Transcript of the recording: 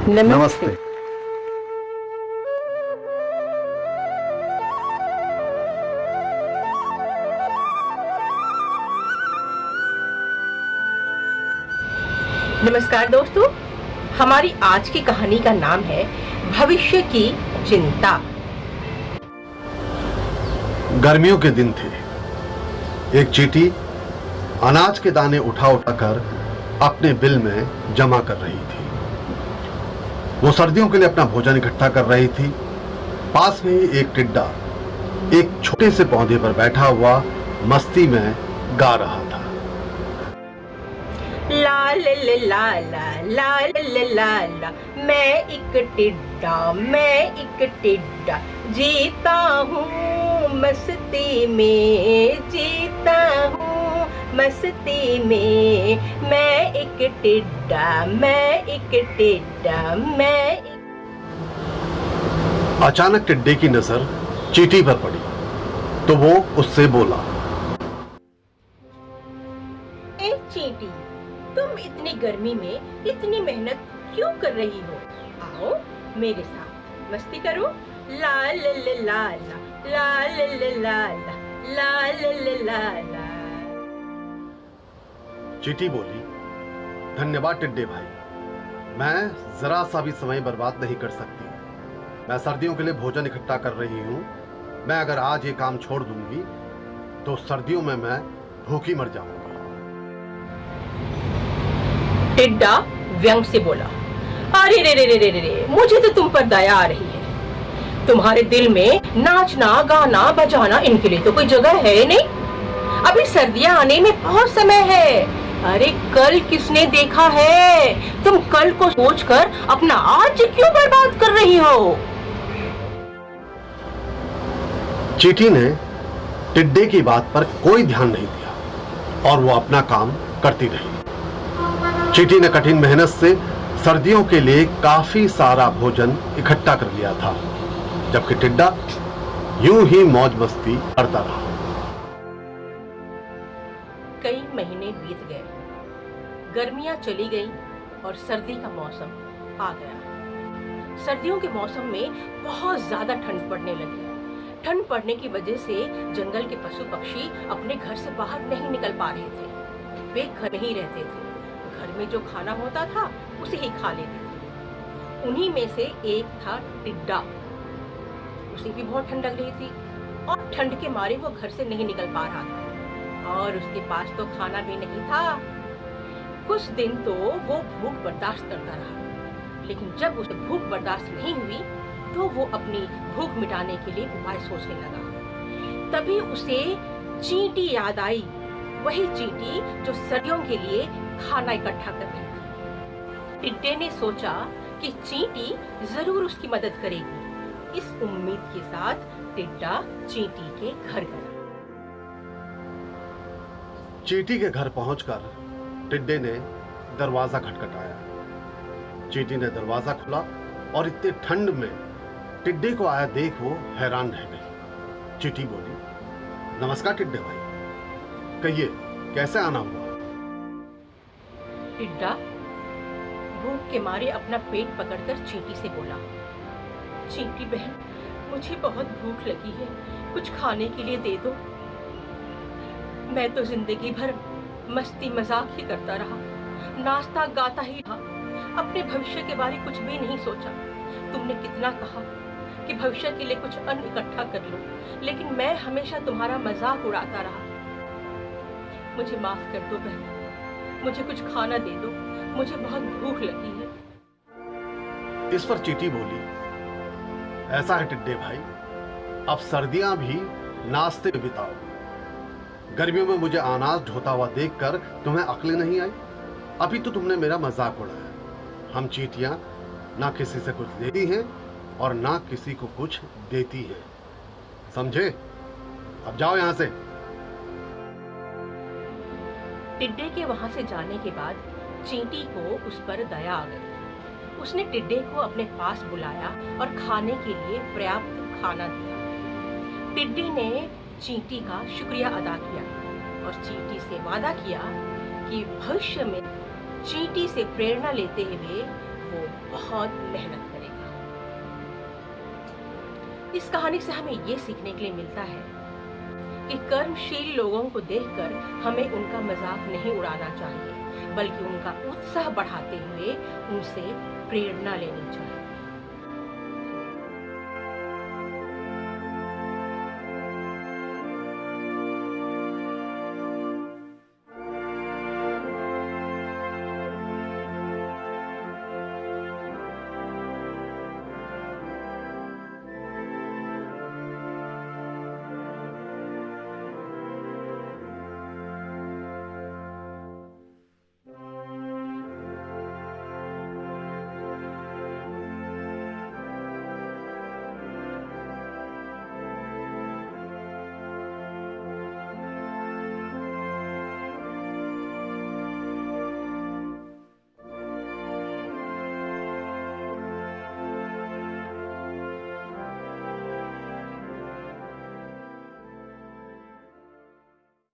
नमस्ते। नमस्कार दोस्तों, हमारी आज की कहानी का नाम है भविष्य की चिंता। गर्मियों के दिन थे। एक चींटी अनाज के दाने उठा उठा कर अपने बिल में जमा कर रही थी। वो सर्दियों के लिए अपना भोजन इकट्ठा कर रही थी। पास में ही एक टिड्डा एक छोटे से पौधे पर बैठा हुआ मस्ती में गा रहा था। ला ला ला ला ला ला ला ला, मैं एक टिड्डा जीता हूँ मस्ती में, जीता हूँ मस्ती में। मैं एक टिड्डा, अचानक टिड्डे की नजर चींटी पर पड़ी तो वो उससे बोला, ए चींटी, तुम इतनी गर्मी में इतनी मेहनत क्यों कर रही हो? आओ मेरे साथ मस्ती करो। ला ला ला ला ला ला ला ला ला ला ला ला ला। चींटी बोली, धन्यवाद टिड्डे भाई, मैं जरा सा भी समय बर्बाद नहीं कर सकती। मैं सर्दियों के लिए भोजन इकट्ठा कर रही हूँ। मैं अगर आज ये काम छोड़ दूंगी तो सर्दियों में मैं भूखी मर जाऊंगी। टिड्डा व्यंग से बोला, अरे रे रे रे रे रे, मुझे तो तुम पर दया आ रही है। तुम्हारे दिल में नाचना, गाना, बजाना, इनके लिए तो कोई जगह है नहीं। अभी सर्दियां आने में बहुत समय है। अरे कल किसने देखा है? तुम कल को सोचकर अपना आज क्यों बर्बाद कर रही हो? चींटी ने टिड्डे की बात पर कोई ध्यान नहीं दिया और वो अपना काम करती रही। चींटी ने कठिन मेहनत से सर्दियों के लिए काफी सारा भोजन इकट्ठा कर लिया था, जबकि टिड्डा यूं ही मौज मस्ती करता रहा। कई महीने बीत गए, गर्मियां चली गईं और सर्दी का मौसम आ गया। सर्दियों के मौसम में बहुत ज्यादा ठंड पड़ने लगी। ठंड पड़ने की वजह से जंगल के पशु पक्षी अपने घर से बाहर नहीं निकल पा रहे थे। वे घर में ही रहते थे। घर में जो खाना होता था उसे ही खा लेते थे। उन्हीं में से एक था टिड्डा। उसे भी बहुत ठंड लग रही थी और ठंड के मारे वो घर से नहीं निकल पा रहा था और उसके पास तो खाना भी नहीं था। कुछ दिन तो वो भूख बर्दाश्त करता रहा, लेकिन जब उसे भूख बर्दाश्त नहीं हुई तो वो अपनी भूख मिटाने के लिए उपाय सोचने लगा। तभी उसे चींटी याद आई, वही चींटी जो सर्दियों के लिए खाना इकट्ठा कर रही थी। टिड्डे ने सोचा कि चींटी जरूर उसकी मदद करेगी। इस उम्मीद के साथ टिड्डा चींटी के घर गया। चींटी के घर पहुंचकर टिड्डे ने दरवाजा खटखटाया। चींटी ने दरवाजा खोला और इतने ठंड में टिड्डे को आया देख वो हैरान रह गई। चींटी बोली, नमस्कार टिड्डे भाई, कहिए कैसे आना हुआ? टिड्डा भूख के मारे अपना पेट पकड़कर चींटी से बोला, चींटी बहन, मुझे बहुत भूख लगी है, कुछ खाने के लिए दे दो। मैं तो जिंदगी भर मस्ती मजाक ही करता रहा, नाचता गाता ही रहा, अपने भविष्य के बारे कुछ भी नहीं सोचा। तुमने कितना कहा कि भविष्य के लिए कुछ अन्न इकट्ठा कर लो, लेकिन मैं हमेशा तुम्हारा मजाक उड़ाता रहा। मुझे माफ कर दो बहन, मुझे कुछ खाना दे दो, मुझे बहुत भूख लगी है। इस पर चींटी बोली, ऐसा है टिड्डे भाई, अब सर्दियां भी नाश्ते में बिताओ। गर्मियों में मुझे अनाज ढोता हुआ देखकर तुम्हें अक्ल नहीं आई? अभी तो तुमने मेरा मजाक उड़ाया। हम चींटियां ना किसी से कुछ लेती हैं और ना किसी को कुछ देती हैं, समझे? अब जाओ यहां से। टिड्डे के वहां से जाने के बाद चींटी को उस पर दया आ गई। उसने टिड्डे को अपने पास बुलाया और खाने के लिए पर्याप्त खाना दिया। टिड्डे ने चींटी का शुक्रिया अदा किया और चींटी से वादा किया कि भविष्य में चींटी से प्रेरणा लेते हुए वो बहुत मेहनत करेगा। इस कहानी से हमें ये सीखने के लिए मिलता है कि कर्मशील लोगों को देखकर हमें उनका मजाक नहीं उड़ाना चाहिए, बल्कि उनका उत्साह बढ़ाते हुए उनसे प्रेरणा लेनी चाहिए।